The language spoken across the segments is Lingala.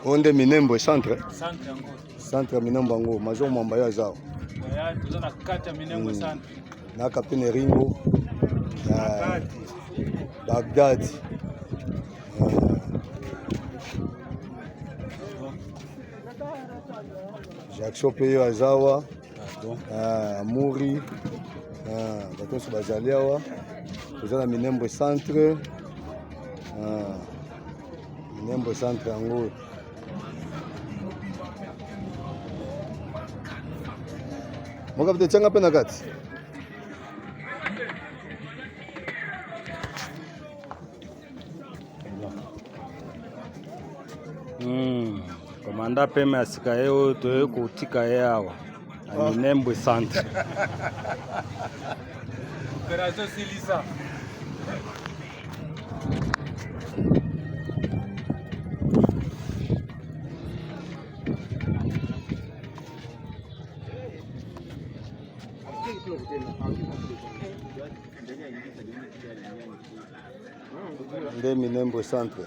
Onde Minembwe centre. Centre yango. Centre Minembwe yango. Major Mwambayo azao. Ya tuza na kati ya Minembwe centre. Na kapine Ringo. Bagdad. Jacques Chopeyo azawa. Amuri. Batonso bazaliawa. Tuza na Minembwe centre. Minembwe centre yango. Moka pete changa pena kati. Komanda peme asika yeo toye kutika yawa. Minembwe centre. Opération Silisa. Nde Minembwe centre.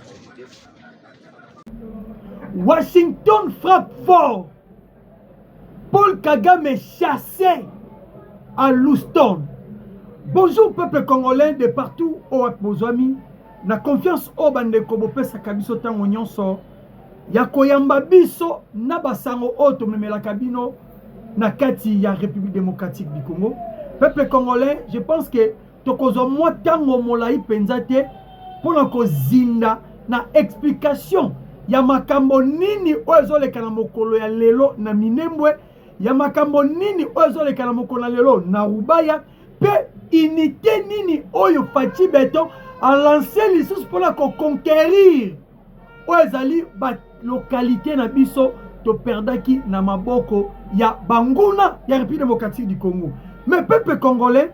Washington frappe fort. Paul Kagame chassé à Houston. Bonjour peuple congolais de partout au Akbozwami. Na confiance au bande kobope sakabiso tango nyonso. Ya koyamba biso na basango oto memela kabino na kati ya République démocratique du Congo. Peuple congolais, je pense que tokozo mwa tango molai penzate pona kozinda na explication ya makambo nini ozo leka na mokolo ya lelo na Minembwe, ya makambo nini ozo leka na mokolo na lelo na Rubaya, pe unité nini oyo Faci Beton a lancé lisusu pona ko conquérir oezali ba localité na biso to perdaki na maboko ya banguna ya République démocratique du Congo. Mais peuple congolais,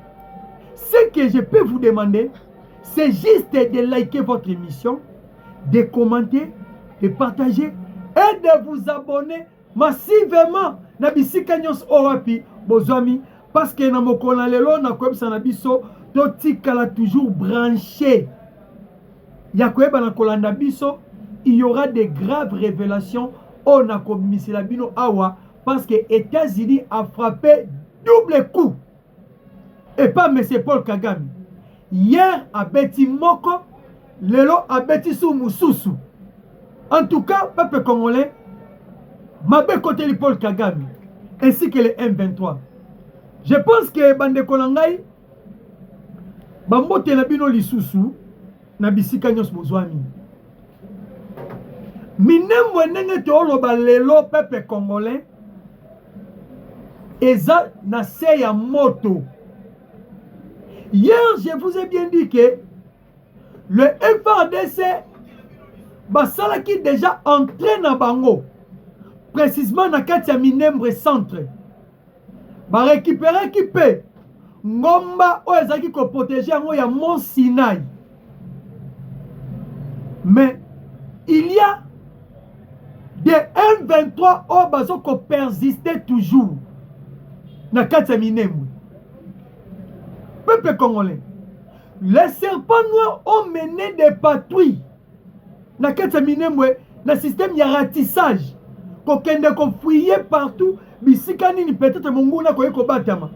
ce que je peux vous demander, c'est juste de liker votre émission, de commenter, de partager et de vous abonner massivement na bisika nyos orapi bozwami, parce que na mokona lelo na kwebsa na biso to tikala toujours branché ya kweba na kolanda biso. Il y aura de graves révélations au nakobimisila bino awa, parce que États-Unis a frappé double coup et pas M. Paul Kagame. Hier à Beti Moko, lelo à Beti Soumoussoussou. En tout cas, peuple congolais, Mabé côté de Paul Kagame, ainsi que le M23. Je pense que Bande Konangai, Bambote Nabino Lissousou, Nabisika Nyos Bozwami. Minembwe nenge teoloba lelo peuple congolais, eza na se ya moto. Hier, je vous ai bien dit que le FARDC basalaki déjà entré na bango, précisément na kati ya Minembwe centre. Ba récupérer ki pe ngomba o ezaki ko protéger yango ya Mont Sinai. Mais il y a des M23 au bazo ko persister toujours na kati ya Minembwe. Peuple congolais, les serpents noirs ont mené des patrouilles na kati ya Minembwe na système ya ratissage ko kende ko fouiller partout bisika nini peut-être monguna ko yeko batama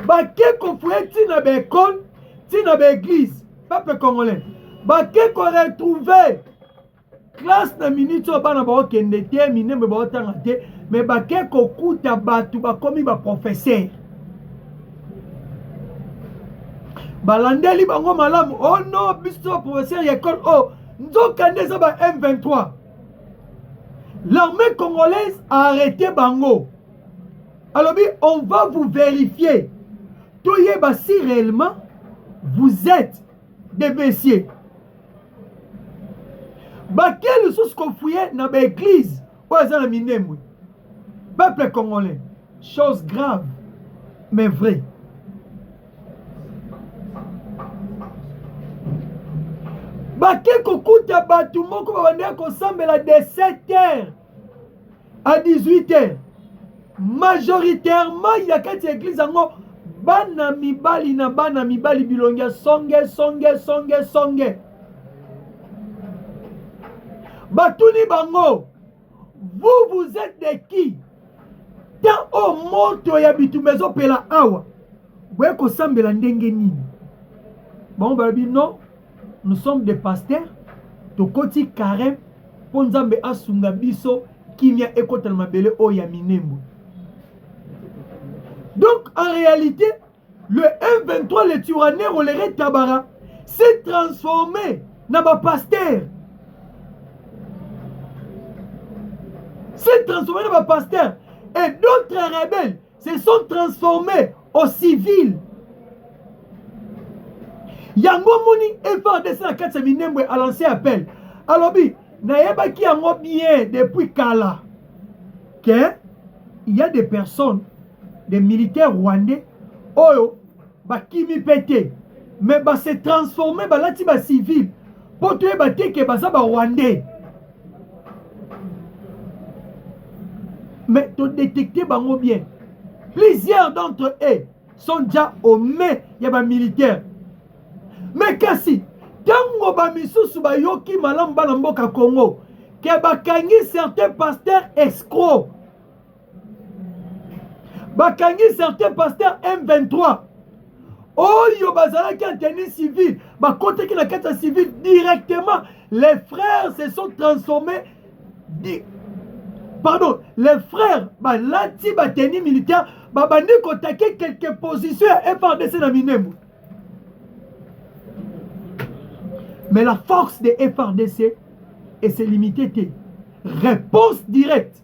bake ko fouiller tina be école tina be église. Peuple congolais, bake ko retrouver classe na minute bana ba okende te Minembwe ba otanga te, mais bake ko kuta batu ba komi ba professeur balandeli bango malamu. Oh non, biso professeur l'école oh nzokande za ba M23. L'armée congolaise a arrêté bango. Alors on va vous vérifier. Toyeba si réellement vous êtes des messieurs. Bakel sous confouye na ba église oza na Minembwe. Peuple congolais, chose grave mais vrai. Bake kokuta batu moko babandea kosambela de 7h à 18h. Majoritairement ya kati ya église yango bana mibali na bana mibali bilongia songe. Batuni bango, vous êtes de qui? Tant au moto ya bitumezo pela awa. Boye ko sambela ndenge nini? Bon babi non, nous sommes des pasteurs. Tokoti carême pour nzambe asunga biso kimia ekotel mabele o ya minembo. Donc en réalité, le M23 le Turanais Rolere Tabara s'est transformé dans un pasteur. S'est transformé dans un pasteur. Et d'autres rebelles se sont transformés en civils. Yango Moni FARDC na kati minembo a lancé appel. Alors bi, nayeba ki yango bien depuis Kala. Que il y a des personnes, des militaires rwandais, oyo bakimi pété, mais ba se transformer ba lati ba civil. Pour tuer ba teke ba sa ba rwandais. Mais tu détecter bango bien. Plusieurs d'entre eux sont déjà aux mains ya ba militaires. Mais kasi, tango ba misusu ba yoki malam bana mboka Congo, ke bakangi certains pasteurs escrocs. Bakangi certains pasteurs M23. Oyo bazala ki en tenue civile, bakote ki na kata civile directement, les frères se sont transformés. Pardon, les frères, lati ba tenue militaire, bandi kotake quelques positions à FARDC na minembo. Mais la force de FARDC est se limiter. Réponse directe.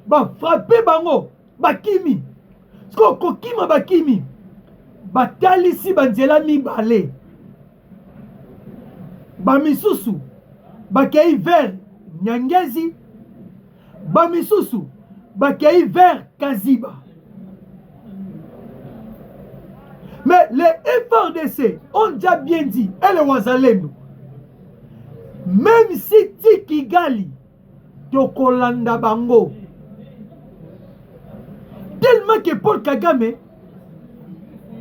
Ba frapper bango, bakimi. Sko kokima bakimi. Batalisi banzela mibale. Ba misusu bakei vers Nyangezi. Ba misusu bakei vers Kaziba. Mais les FARDC ont déjà bien dit, et les Wazalendo, même si Tikigali, Tokolanda Bango, tellement que Paul Kagame,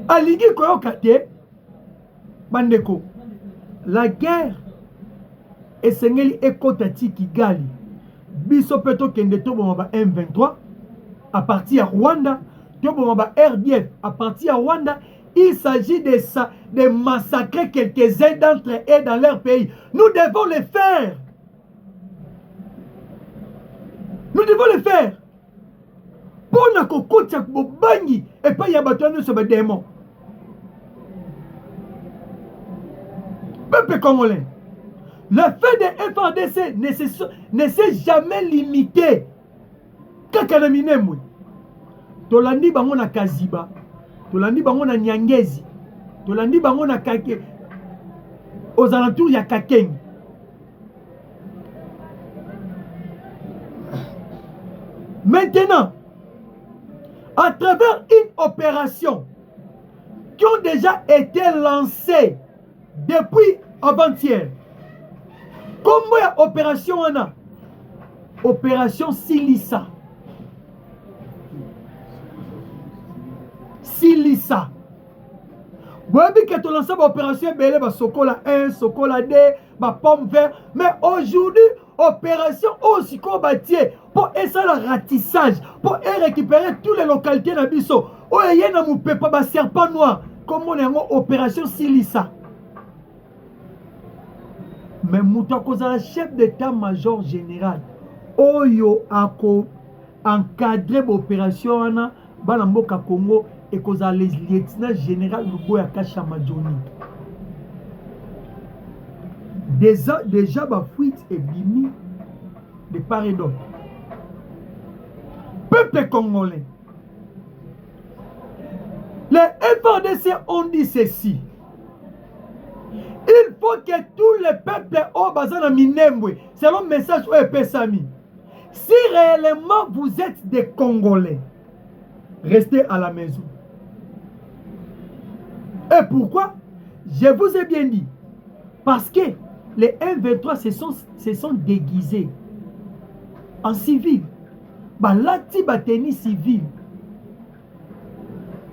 Aligi Koyokate, Bandeko, la guerre est sengeli ekota Tikigali, Biso Peto Kende Tobomaba M23, à partir de Rwanda, Tobomaba RDF, à partir de Rwanda. Il s'agit de massacrer quelques-uns d'entre eux dans leur pays. Nous devons le faire. Nous devons le faire. Pour ne pas bobangi et pas y abattre sur les démons. Peuple congolais, le fait de FARDC ne s'est jamais limité. Kakanaminemwe. Tolandi bango na Kaziba. Tolandi bango na Nyangezi. Tolandi bango na Kake. Aux alentours, il y a Kakeng. Maintenant, à travers une opération qui ont déjà été lancées depuis avant-hier, comment y a opération on a? Opération Silisa. Silisa. Vous avez que tu lances l'opération Belé, Sokola 1, Sokola 2, Pomme vert. Mais aujourd'hui, opération aussi combattier pour essayer le ratissage, pour récupérer toutes les localités dans Bisso. Oh, il y a un serpent noir. Comme on est en opération Silisa. Mais Mouta Kozala, chef d'état-major général, Oyo Ako encadré l'opération Banamboka Congo. Et que les lieutenants général Luboya Kashamadjoni. Déjà ma fuite est bimi de part et d'autre. Peuple congolais, les FARDC ont dit ceci. Il faut que tous les peuples au bazar Minembwe, selon le message au Pesami, si réellement vous êtes des Congolais, restez à la maison. Et pourquoi? Je vous ai bien dit. Parce que les M23 se sont déguisés en civil. Lati bateni civil.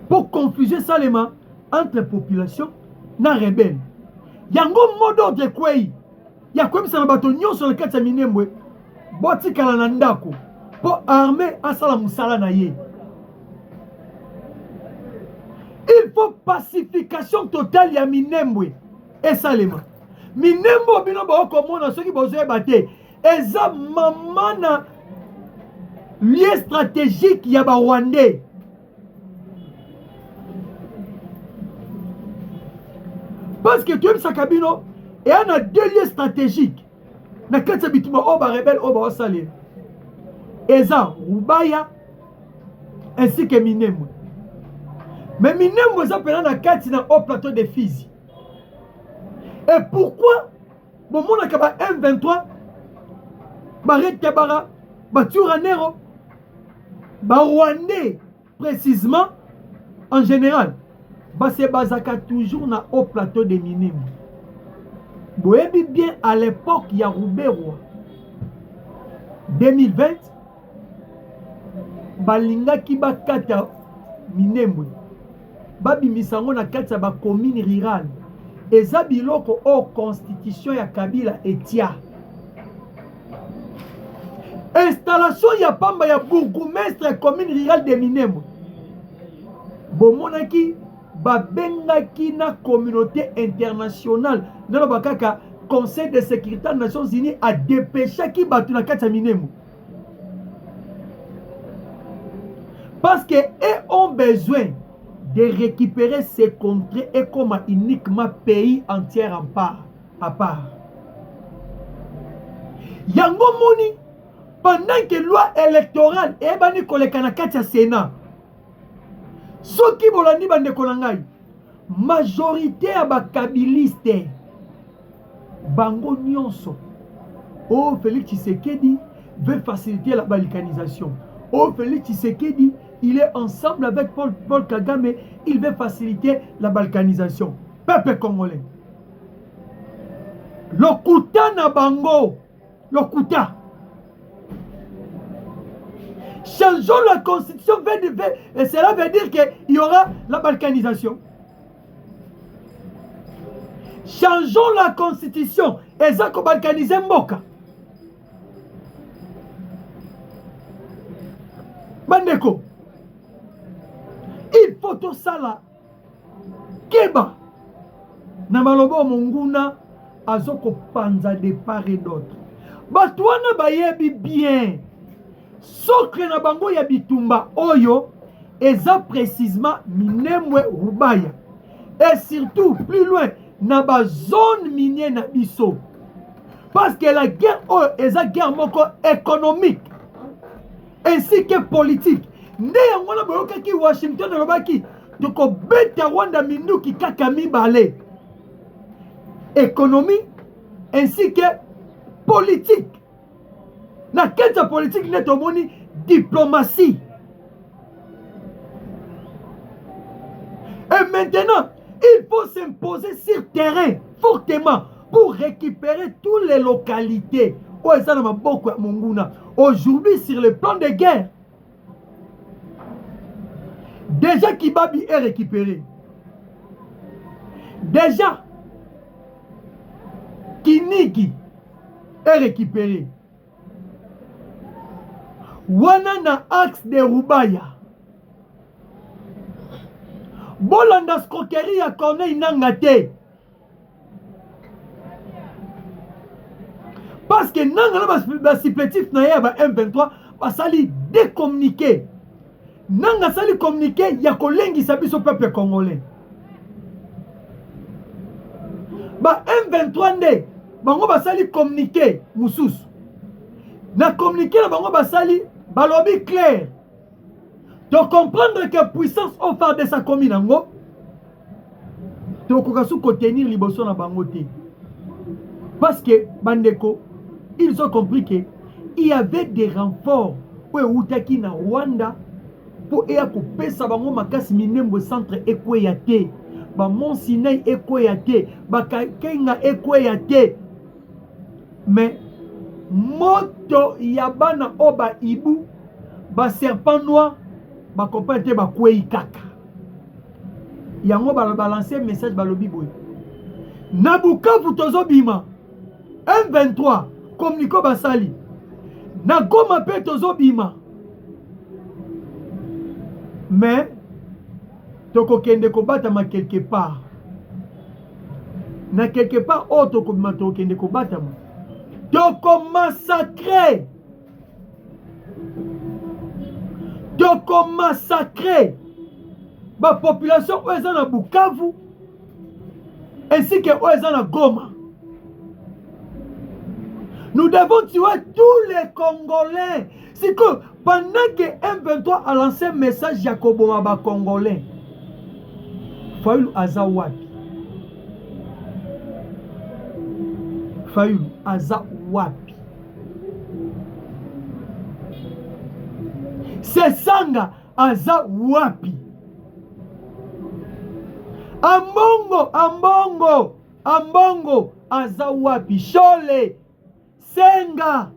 Pour confuser seulement entre population et rebelle. Yango mot d'ordre quoi? ya koyebisana bato nyonso na kati ya Minembwe botikala na ndako po armée asala musala na ye. Il faut pacification totale ya Minembwe esalema. Minembwe bino baokomona soki bozoyeba te eza mama na lieu stratégique ya ba Rwandais. Parce que tu es sa cabine et on a 2 lieux stratégiques. Na kati bitima oba rebelle oba osale. Eza Rubaya ainsi que Minembwe. Mais Minembwe ça pena na kati na au plateau de Fizi. Et pourquoi bon mon akaba M23 Barrette bara Baturanero ba Rwandais précisément en général. Se basaka toujours na au plateau de Minembwe. Boyebi bien à l'époque ya Rouberwa 2020 balinga ki bakata Minembwe babimisango na kati ya ba commune rurale eza biloko o constitution ya Kabila etia installation ya pamba ya bourgmestre commune rurale de Minembwe bomonaki babengaki na communauté internationale na bakaka Conseil de sécurité des Nations Unies a dépêché qui batu na kati ya Minembwe parce que eux ont besoin de récupérer ces contrées et comme uniquement pays entier à part. Yango moni pendant que loi électorale et bani koleka na kati ya Sénat soki bolandi bandeko na ngai majorité ya bakabiliste bango nyonso oh Félix Tshisekedi veut faciliter la balkanisation. Oh Félix Tshisekedi il est ensemble avec Paul Kagame, il veut faciliter la balkanisation. Peuple congolais. Lokuta na bango, lokuta. Changeons la constitution, et cela veut dire qu'il y aura la balkanisation. Changeons la constitution, et ça qu'on balkanise Mboka. Bandeko, il faut tout ça là. Keba, na malobo monguna, azoko panza de part et d'autre. Batouana bayebi bien. Sokre na bango ya bitumba oyo eza précisément Minembwe Rubaya et surtout plus loin na ba zone minière na biso parce que la guerre oyo eza guerre moko économique ainsi que politique nde yango na boyokaki Washington alobaki toko beta Rwanda minduki kaka mibale économie ainsi que politique. Na quête politique n'est au moni diplomatie. Et maintenant, il faut s'imposer sur terrain fortement pour récupérer toutes les localités. Aujourd'hui, sur le plan de guerre, déjà Kibabi est récupéré. Déjà, Kinigi est récupéré. Wana na axe de Rubaya. Bolanda skokeri ya Corneille Nangate. Parce que Nanga na supplétif na ya ba M23 basali décommuniquer. Nanga sali communiquer ya kolengi sabiso peuple congolais. Ba M23 nde bango basali communiquer mususu. Na communiquer na bango basali balobi clair. De comprendre que puissance offre de sa commune ango. De kokasu ko tenir liboso na bango te. Parce que bandeko ils ont compris que il y avait des renforts pour utaki na Rwanda pour ea kopesa bango makasi Minembwe centre ekweya te. Ba Mont Sinai ekweya te, ba Kenga ekweya te. Mais moto yabana oba ibu ba serpent noir ba compagnie ba kwei kaka yango ba balancer message ba lobi boy na Bukavu tozo bima M23 communiqué basali na Goma pe tozobima mais tokokende kobatama quelque part na quelque part autre kobima tokokende kobatama massacrer la population oyo na Bukavu ainsi que oyo na Goma. Nous devons tuer tous les Congolais. C'est que pendant que M23 a lancé un message Jacobo Maba Congolais, Fayulu Azawapi. Fayulu Azawapi. C'est Sanga Azawapi. Ambongo Azawapi. Chole Senga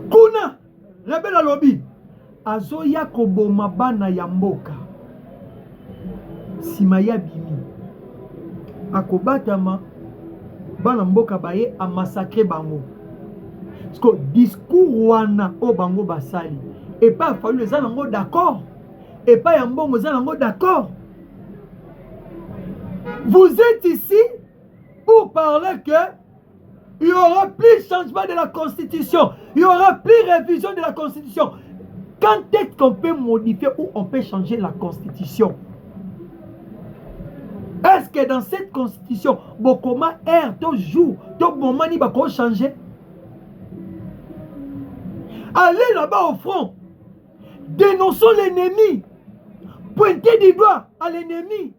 kuna rebela lobi azoya koboma bana ya mboka sima ya bimi akobatama bana mboka baye a massacrer bango parce que discours wana o bango basali et pas fallu les nango d'accord et pas ya mbongo za nango d'accord. Vous êtes ici pour parler que il y aura plus changement de la Constitution. Il y aura plus révision de la Constitution. Quand est-ce qu'on peut modifier ou on peut changer la Constitution? Est-ce que dans cette Constitution, Bokoma air, toujours, tout moment, il va changer? Allez là-bas au front. Dénonçons l'ennemi. Pointez du doigt à l'ennemi.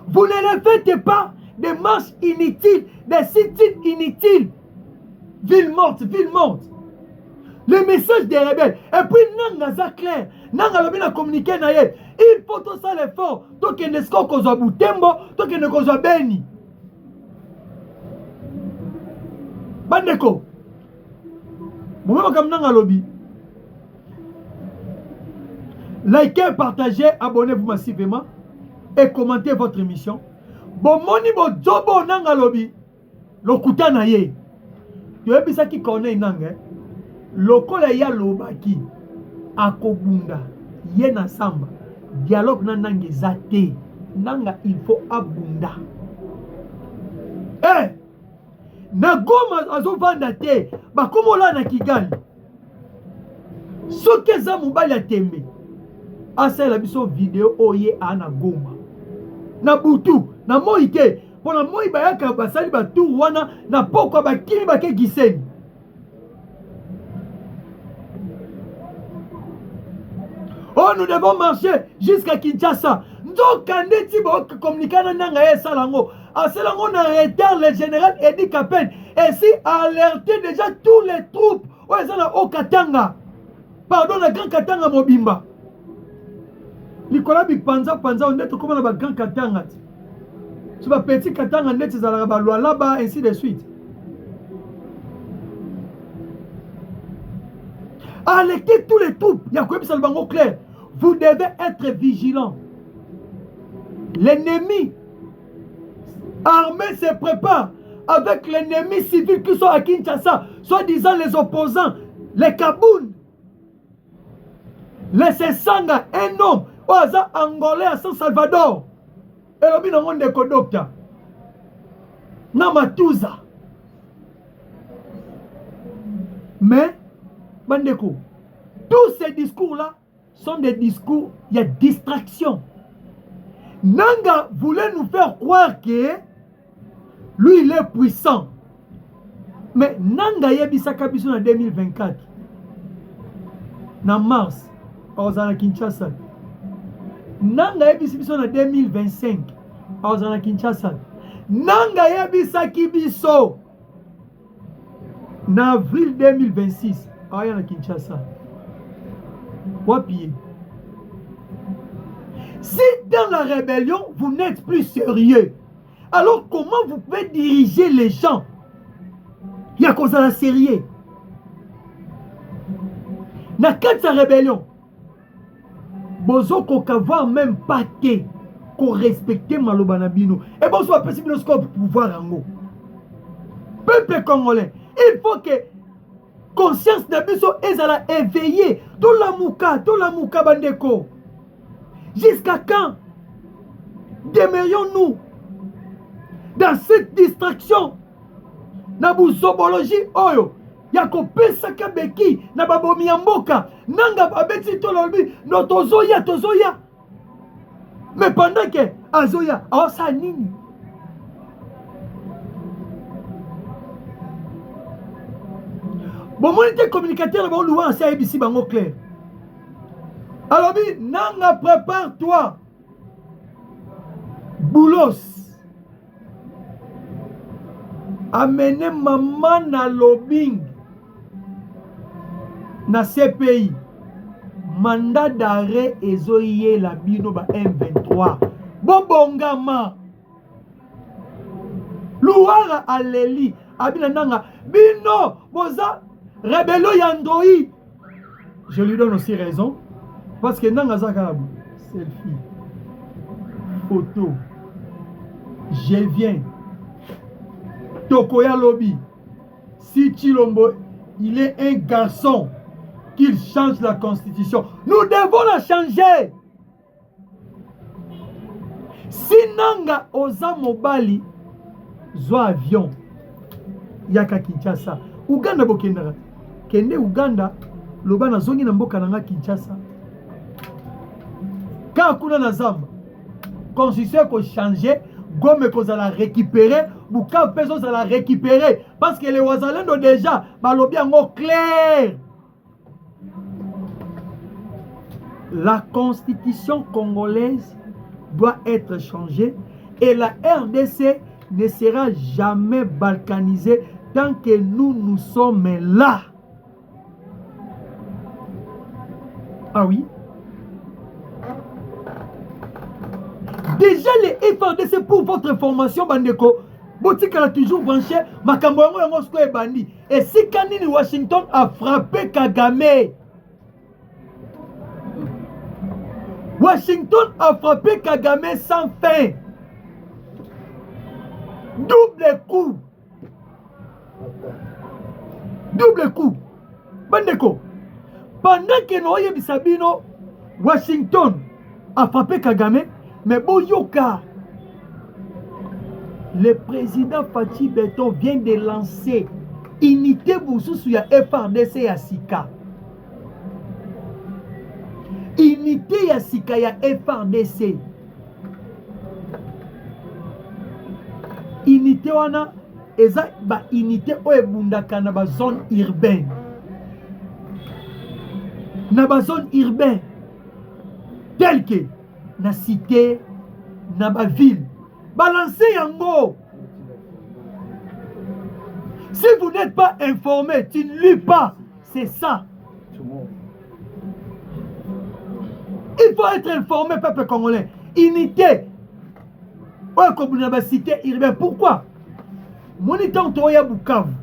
Vous ne le faites pas des marches inutiles, des sit-ins inutiles. Ville morte. Le message des rebelles. Et puis, Nanga clair. Nanga lobi na communiqué na ye. Il faut tout ça l'effort. Tout que ne soit kozo Butembo, tout que ne kozo Beni. Bandeko. Moi comme Nanga lobi. Likez, partagez, abonnez-vous massivement et commentez votre émission. Bon moni bo jobo nanga lobi lokuta na ye yo ebisa ki connaît nanga lokola ya lobaki akobunda ye na samba dialogue na nanga ezate nanga il faut abunda na Goma azovanda te bakomola na Kigali soki eza mobali atembe asala biso video oye ana Goma na butu na moi te pona moi bayaka basali batu wana na poko bakini bake giseni oh nous devons marcher jusqu'à Kinshasa nzoka ndeti bo communiquer na nga esalango asalango na retard le général Edi Kapen et si alerter déjà tous les troupes o ezana o Katanga pardon na Grand Katanga mobimba Nicolas Bipanza on est comme na Grand Katanga tu vas petit Katanga net za ba loi là-bas ainsi de suite. Alertez tous les troupes, il y a quoi ça le bango clair. Vous devez être vigilants. L'ennemi armé se prépare avec l'ennemi civil qui sont à Kinshasa, soi-disant les opposants, les Kaboun, les Sessanga, un homme, Oaza Angolais à San Salvador. Et le bino monde de docteur Namatuza. Mais, Bandeko, tous ces discours-là sont des discours, il y a distraction. Nanga voulait nous faire croire que lui, il est puissant. Mais Nanga yebisaka biso en 2024. En mars, à Kinshasa. Nanga yebisaki biso en 2025. À Kinshasa. Nanga yebisaki biso en avril 2026. À Kinshasa. Wapi. Si dans la rébellion, vous n'êtes plus sérieux, alors comment vous pouvez diriger les gens? Il y a cause à la sérieux. Dans la rébellion, bozo koka voir même pas qu'on respecte Malobanabino. Et bon, soit possible de pouvoir en haut. Peuple congolais, il faut que conscience de biso ezala éveillée. Tout la mouka bandeko. Jusqu'à quand demeurions-nous dans cette distraction? Na buzobologie oyo ya kopesa kabeki na babomi ya mboka nanga babeti tolobi no tozoya. Mais pendant que azoya aosa nini? Bon, mon été communicateur, bon, louan, c'est ABC, bango clair. Alors, nanga, prépare-toi. Boulos. Amenez maman na lobbying. Na CPI. Mandat d'arrêt ezoye la bino ba M23. Bobongama. Louara aleli. Abina nanga. Bino, boza. Rebello Yandoi. Je lui donne aussi raison. Parce que Nanga Zakabou, selfie, photo, je viens. Tokoya Lobby. Si Chilombo, il est un garçon, qu'il change la constitution. Nous devons la changer. Si Nanga Oza Mobali, zo avion, Yaka Kinshasa, Uganda Bokendara. Kende Uganda, loba na zongi na mboka nanga Kinshasa. Quand kuna na zamba, constitution ko changer, Gome ko za la récupérer, Buka peso za la récupérer parce que les Wazalendo déjà balobi yango clair. La constitution congolaise doit être changée et la RDC ne sera jamais balkanisée tant que nous sommes là. Ah oui. Déjà les FRDC, pour votre information, Bandeko, Botika a toujours branché, Makambo yango sko e bandi. Et si Kanini Washington a frappé Kagame, Washington a frappé Kagame sans fin. Double coup. Double coup. Bandeko. Pendant que Noye Bisabino, Washington a frappé Kagame, mais Boyoka, le président Fachi Beton vient de lancer Unité Boussoussou ya FRDC ya Sika. Unité ya Sika ya FRDC. Unité wana eza ba unité oyo ebundaka na ba zone urbaine. Na ba zone urbaine tel que na cité, na ba ville. Balancez yango. Si vous n'êtes pas informé, tu ne lis pas. C'est ça. Il faut être informé, peuple congolais. Unité. Ouais, comme na ba cité urbaine. Pourquoi? Moniteur Toya Bukavu.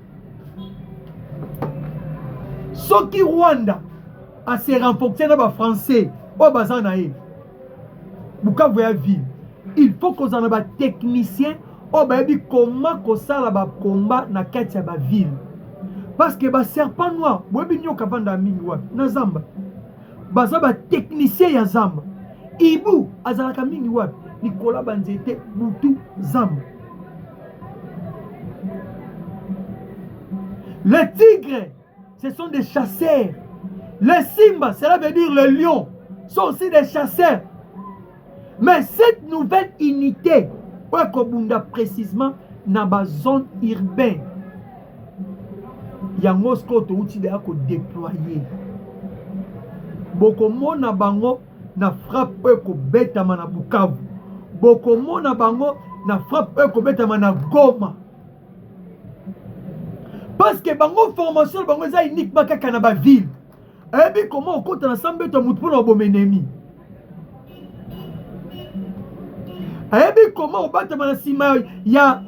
Soki Rwanda a se renforcer na ba français. Ouais, bazanaï. Bukavu ya ville. Il faut qu'on ait des techniciens qui comment kosala ba combat na kati ya ba ville. Parce que ba serpent noir, boyebi nyoka vanda mingi wa na zamba. Baza ba technicien ya zamba. Ibu azalaka mingi wa Nicolas Banzete Boutou zamba. Les tigres, ce sont des chasseurs. Les simba, cela veut dire les lions, sont aussi des chasseurs. Mais cette nouvelle unité, précisément dans la zone urbaine, il y a un mosquito qui est déployé. Beaucoup de bango na frappe ko beta mana Bukavu. Beaucoup de bango na frappe ko beta mana Goma. Parce que bango formation bango za unique bakaka na ba ville. Et puis comment on compte ensemble to mutu na bomenemi. Et puis comment on bat mana sima ya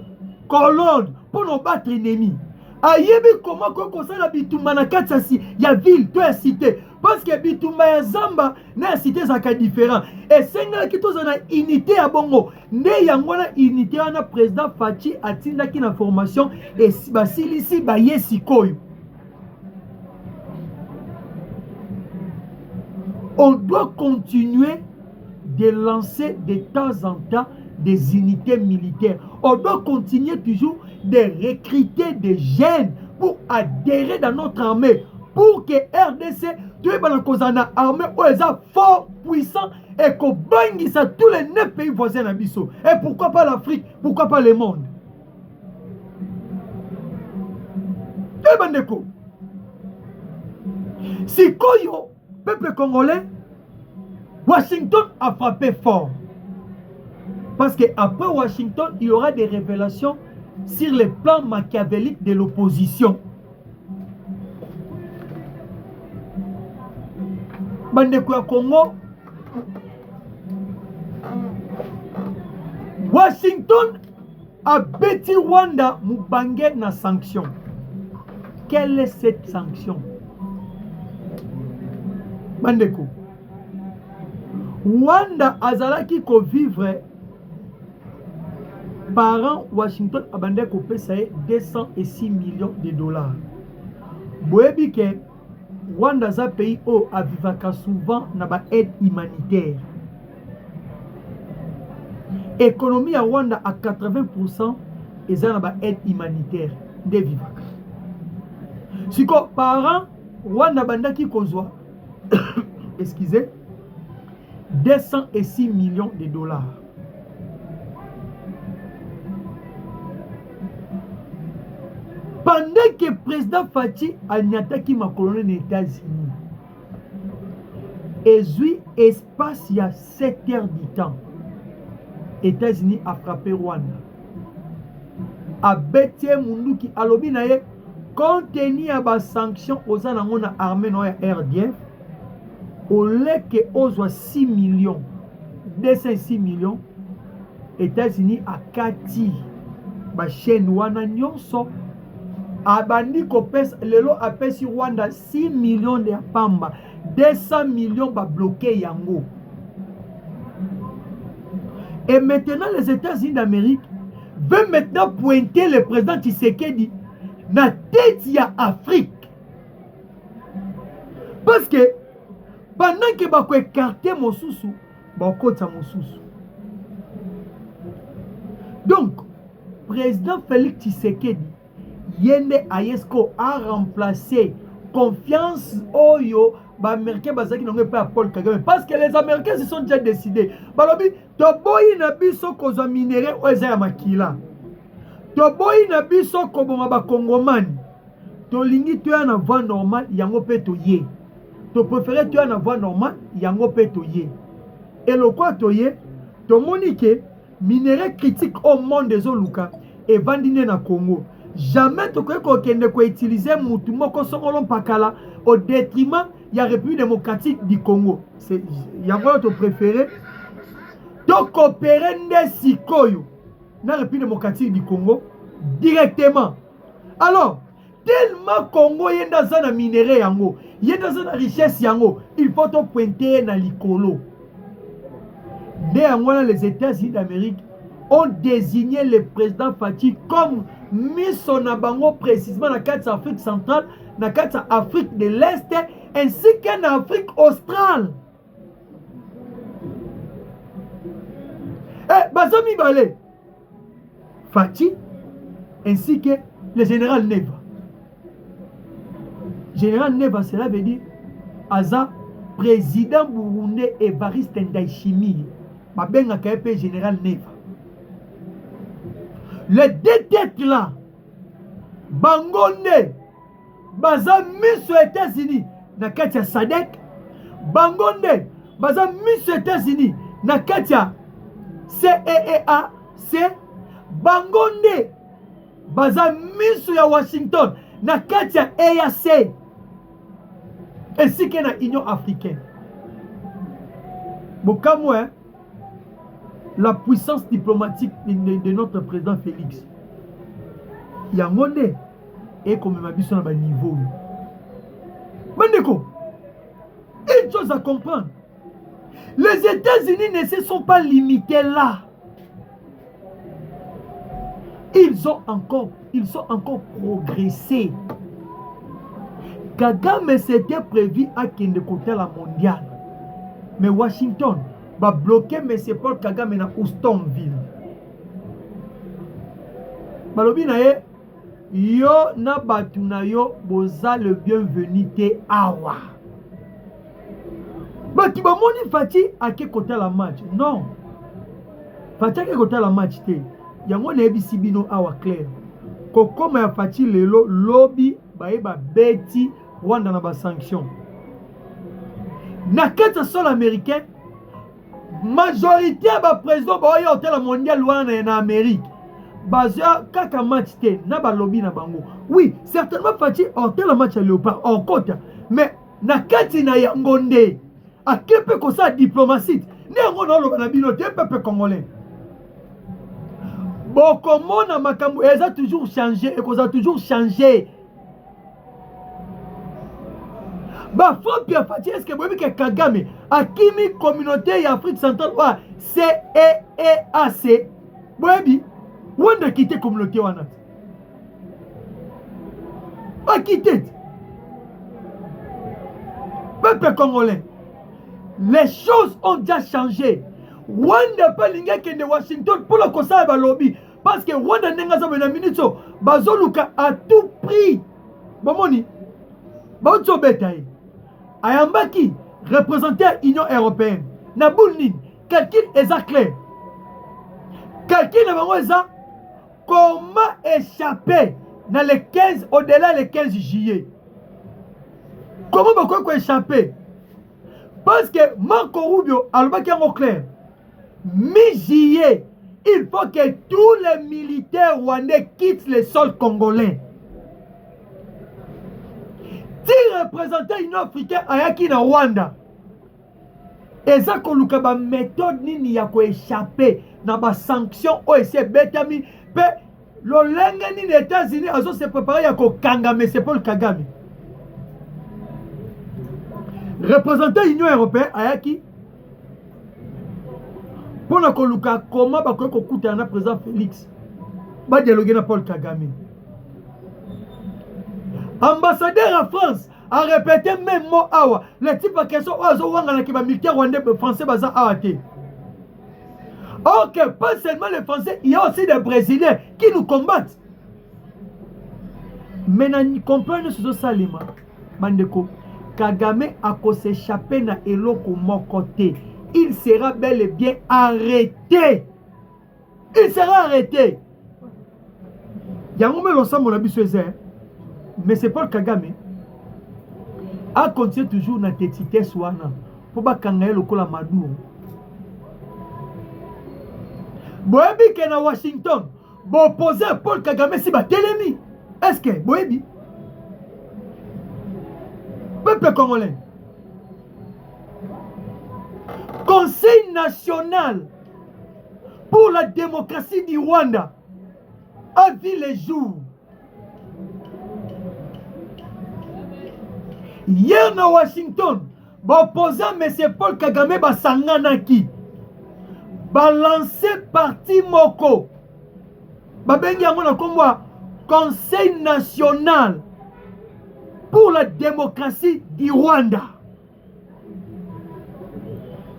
colonne pour nous battre ennemi. Ayebi comment ko ça la bitumba na katsa si ya ville to ya cité parce que bitumba ya zamba na cité zaka différent et senga ki tozana unité ya bongo nde yango na unité wana président Faci atindaki na formation et basilisi baye sikoyo. On doit continuer de lancer de temps en temps des unités militaires. On doit continuer toujours de recruter des jeunes pour adhérer dans notre armée. Pour que RDC, tu es dans une armée où ils sont fort, puissants et qu'on bangisse à tous les 9 pays voisins d'Abisso. Et pourquoi pas l'Afrique? Pourquoi pas le monde? Et bandeko. Si Koyo, peuple congolais, Washington a frappé fort. Parce qu'après Washington, il y aura des révélations sur les plans machiavéliques de l'opposition. Bandeko ya Congo, Washington a bêti Rwanda Mubange na sanction. Quelle est cette sanction? Bandeko, Rwanda azalaki ko vivre par an. Washington a bandé ko pesa 206 millions de dollars. Boyebi ke Rwanda za pays où avivaka souvent na ba aide humanitaire. Économie à Rwanda à 80% et ça na ba aide humanitaire de vivaka. Siko par an Rwanda bandaki kozwa excusez 206 millions de dollars. Pendant que le président Faci a attaqué ma colonie des États-Unis, et eu espace il y a 7 heures du temps, les États-Unis a frappé Rwanda. A bêté mundu qui a lobby naye compte tenu à bas sanctions aux anangona armée noya RDF. Au lieu que aux 6 millions, 206 millions, États-Unis a kati ba chaîne wana nyonso abandi kopes lelo apesi Rwanda 6 millions de pamba, 200 millions ba bloqué yango. Et maintenant les États-Unis d'Amérique veulent maintenant pointer le président Tshisekedi na tête ya Afrique. Parce que pendant que bako écarter mosusu, bako ta mosusu. Donc, président Félix Tshisekedi, Yende Ayesko a remplacé confiance Oyo, Américains bazaki n'ont pas Paul Kagame. Parce que les Américains se sont déjà décidés. Balobi, toboyi na biso kozo minéré oza ya makila. Toboyi na biso koboma ba Kongomani. Tolingi toya na voie normale yango pe toye. To préféré tu as une voie normale, yango pe toye. Et le quoi toye, to monique, minerai critique au monde des Oluka et vandine na Congo. Jamais tu peux utiliser Moutumoko Songolon Pakala au détriment de la République démocratique du Congo. C'est yango to préféré. To coopérer ne sikoyo na République démocratique du Congo directement. Alors, tellement Congo y a dans un minerai yango, y a dans une richesse yango, il faut te pointer dans l'icolo. Néanmoins, les États-Unis d'Amérique ont désigné le président Faci comme mis son abango précisément dans la carte Afrique centrale, dans la carte Afrique de l'Est, ainsi qu'en Afrique australe. Et Bazami Balé, Faci, ainsi que le général Neva. Général Neva, cela veut dire Aza, président burundais Évariste Ndayishimiye. Mabenga KP général Neva. Les deux têtes là, Bangonde, Baza mis aux États-Unis, na Katia Sadek, Bangonde, Baza mis aux États-Unis, na Katia CEEA, Bangonde, Baza mis à Washington, na Katia EAC, ainsi que na Union africaine. Bokamwe, la puissance diplomatique de notre président Félix. Yangonde, et comme ma biso na ba niveau. Bandeko, chose à comprendre. Les États-Unis ne se sont pas limités là. Ils sont encore progressé. Kagame s'était prévu à Kende côté la mondiale. Mais Washington va bloquer M. Paul Kagame na Houstonville. Balobi na ye, yo na batu na yo boza le bienvenu te awa. Baki ba moni Fati ake côté la match. Non. Fati ake côté la match te. Yango na ebisi bino awa clair. Kokoma ya Fati lelo lobby ba beti Rwanda na ba sanction. Na kati sol américain, majorité ba président ba yo hôtel mondial wana na Amérique. Bazia kaka match te na ba lobby na bango. Oui, certainement Fati hôtel match à Léopard en côte, mais na kati na yangonde a kepe ko sa diplomatie. Nengo na loba na bino te peuple congolais. Bokomona makambo eza toujours changé et qu'on a toujours changé. Ba Fopia Fati est-ce que bobi ke Kagame akimi communauté Afrique centrale wa CEEAC bobi wanda quitter communauté wana a quitté peuple congolais. Les choses ont déjà changé. Wanda palinga kende Washington pour le conseil ba lobby parce que Wanda nenga za na minute bazoluka à tout prix bomoni bautso betaye ayambaki représenter l'Union européenne na bulnin calcul est clair. Calcul na bango eza comment échapper dans les 15 au-delà les 15 juillet. Comment bako échapper? Parce que Marco Rubio alobaki en clair. Mi-juillet, il faut que tous les militaires rwandais quittent le sol congolais. Si représentant l'Union africaine ayaki na Rwanda, eza koluka ba méthode nini ya ko échapper na ba sanction OEC betami pe lolenge ni les États-Unis azo se préparer ya ko kanga M. Paul Kagame. Représentant l'Union européenne ayaki pour la koluka comment ba ko kuta na président Félix ba dialoguer na Paul Kagame. Ambassadeur en France a répété même mot awa. Le type de question oazo wanga na kiba militaire rwandais français baza awate. Ok, pas seulement les Français, il y a aussi des Brésiliens qui nous combattent. Maintenant, comprenez ce que ça lima. Bandeko, Kagame a s'échapper na eloko mokote. Il sera bel et bien arrêté. Il sera arrêté. Yango me l'ensemble mon abisso ezé. Mais c'est Paul Kagame a continué toujours na tétité swana pour ba kangaye lokola Maduro. Boebi ke na Washington bo opposé Paul Kagame si ba telemi. Est-ce que boebi peuple congolais Conseil national pour la démocratie du Rwanda a vu les jours. Hier na Washington, opposant M. Paul Kagame basanganaki, balancé parti moko, babengi yango na komwa Conseil national pour la démocratie du Rwanda.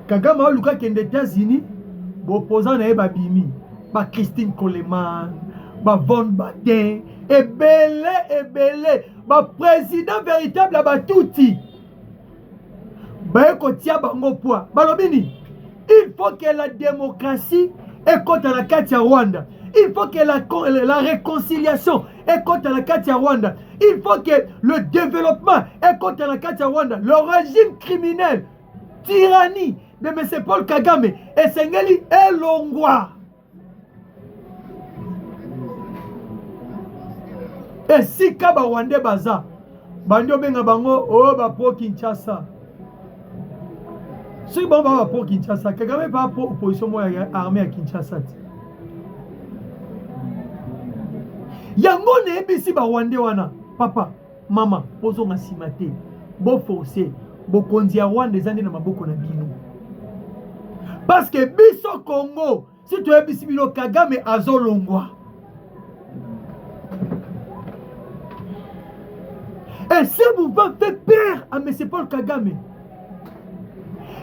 Kagame a luka kende États-Unis, opposant na babimi, ba Christine Coleman, ba Von Baden, ebele, ba président véritable ba touti. Ba kotia bango poa. Balobini, il faut que la démocratie écoute à la Katia Rwanda. Il faut que la réconciliation écoute à la Katia Rwanda. Il faut que le développement écoute à la Katia Rwanda. Le régime criminel, tyrannie de M. Paul Kagame et Sengeli Elongwa. Et si Kaba Rwanda baza, bandio benga bango o ba pro Kinshasa. Si bon ba pro Kinshasa, Kagame pas pour opposition moi armée à Kinshasa. Yango ne ebisi ba Rwanda wana, papa, maman, pozo ngasimate, bo forcer, bokonzi ya Rwanda ezandi na maboko na bino. Parce que biso Congo, si tu es bisibino Kagame azolongwa. Et ce mouvement fait peur à M. Paul Kagame.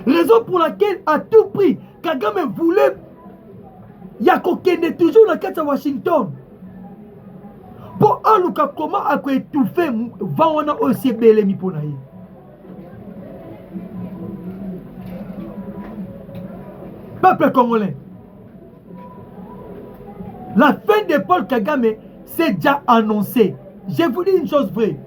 Raison pour laquelle, à tout prix, Kagame voulait Yakokende toujours dans le Washington. Pour aluka comment a étouffé Vawana aussi belé mi ponaye. Peuple congolais. La fin de Paul Kagame s'est déjà annoncée. Je vous dis une chose vraie.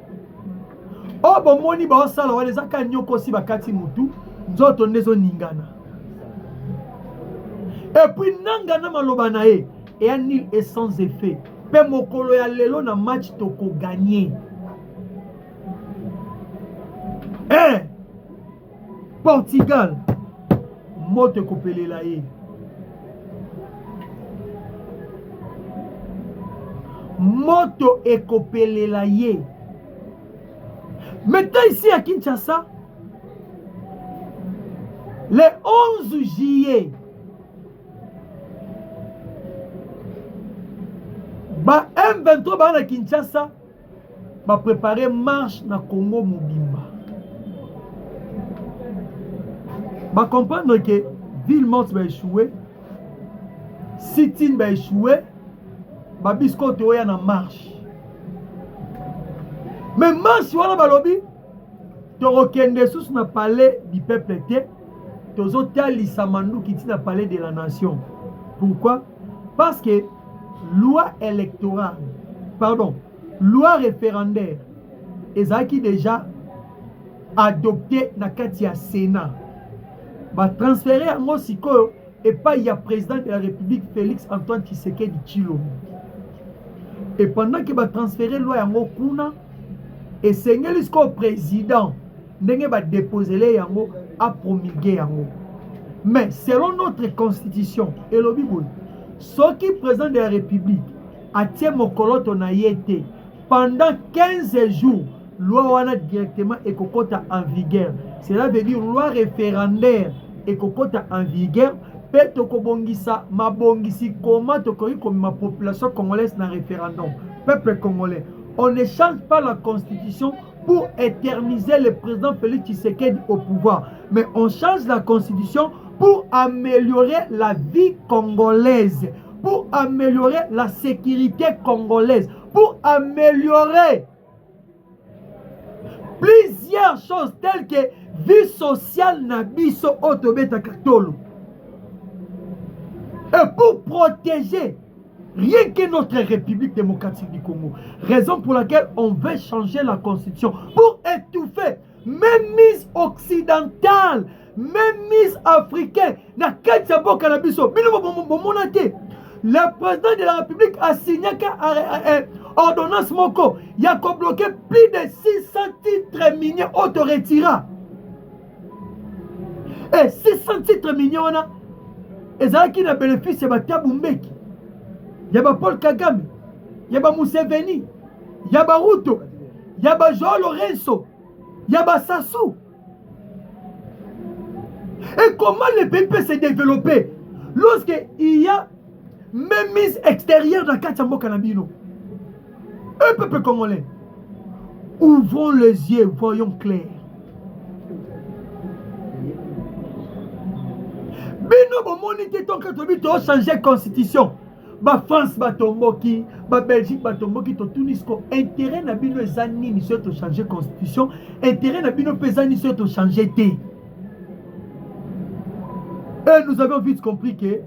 Oh bon moni ba osala wa les akanyoko si bakati mutu nzoto nezo ningana. Et puis nangana maloba na e et un nil est sans effet. Pe mokolo ya lelo na match toko gagner. Eh Portugal moto kopele la e. Moto ekopele la ye. Maintenant ici à Kinshasa, le 11 juillet, ba M23 ba na Kinshasa ba préparer marche na Congo Mobimba. Ba comprendre que Villemont va échouer, Sitine va échouer, ba bisko to ya na marche. Mais marche wana balobi to okende sous na palais du peuple té tozo talisa mandu kiti na palais de la nation. Pourquoi? Parce que loi électorale, pardon, loi référendaire ezaki déjà adopté na kati ya Sénat. Ba transférer yango sikoyo et pas il y a président de la République Félix Antoine Tshisekedi Tshilombo. Et pendant que ba transférer loi yango kuna et sengeli jusqu'au président ndenge ba déposer les yango a promulguer yango. Mais selon notre constitution et le Bible, ce qui président de la République a tient mokoloto na yete pendant 15 jours loi wana directement et kokota en vigueur. Cela veut dire loi référendaire et kokota en vigueur pe tokobongisa mabongisi comment tokoki comme ma population congolaise na référendum. Peuple congolais, on ne change pas la constitution pour éterniser le président Félix Tshisekedi au pouvoir, mais on change la constitution pour améliorer la vie congolaise, pour améliorer la sécurité congolaise, pour améliorer plusieurs choses telles que vie sociale na biso otobeta katolo. Et pour protéger rien que notre République démocratique du Congo. Raison pour laquelle on veut changer la constitution pour étouffer même mise occidentale, même mise africaine. Le président de la République a signé ordonnance moko. Il a bloqué plus de 600 titres miniers auto-retira. Et 600 titres miniers, et ça qui n'a bénéfice, c'est Batiabumbeki. Il y a Paul Kagame, il y a Museveni, il y a Ruto, il y a Joao Lorenzo, il y a Sassou. Et comment le pays peut se développer lorsqu'il y a même mise extérieure dans Kachambo Kanabino? Un peuple congolais, ouvrons les yeux, voyons clair. Bino bomonité ton katobi to changer constitution. Ba France batomboki, ba Belgique batomboki to tunisko intérêt na bino ezani ni to changer constitution, intérêt na bino pesani to changer té. Et nous avons vite compris que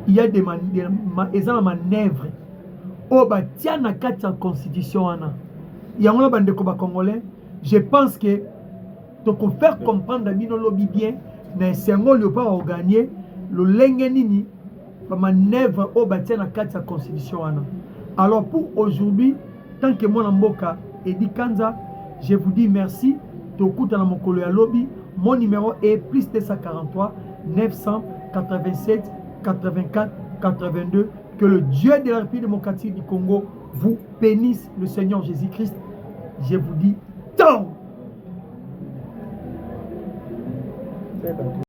il y a des manœuvres au ba tiana kati constitution ana. Ya ngona bandeko ba congolais, je pense que to ko faire comprendre bino lobi bien. Mais c'est un lieu pour gagner le lengenini la manœuvre au bâtiment na kati constitution. Alors pour aujourd'hui, tant que mon amboka Edi Kanza, je vous dis merci. Tokuta na mokolo ya lobby, mon numéro est plus 243 987 84 82. Que le Dieu de la République démocratique du Congo vous bénisse, le Seigneur Jésus-Christ. Je vous dis ciao. bana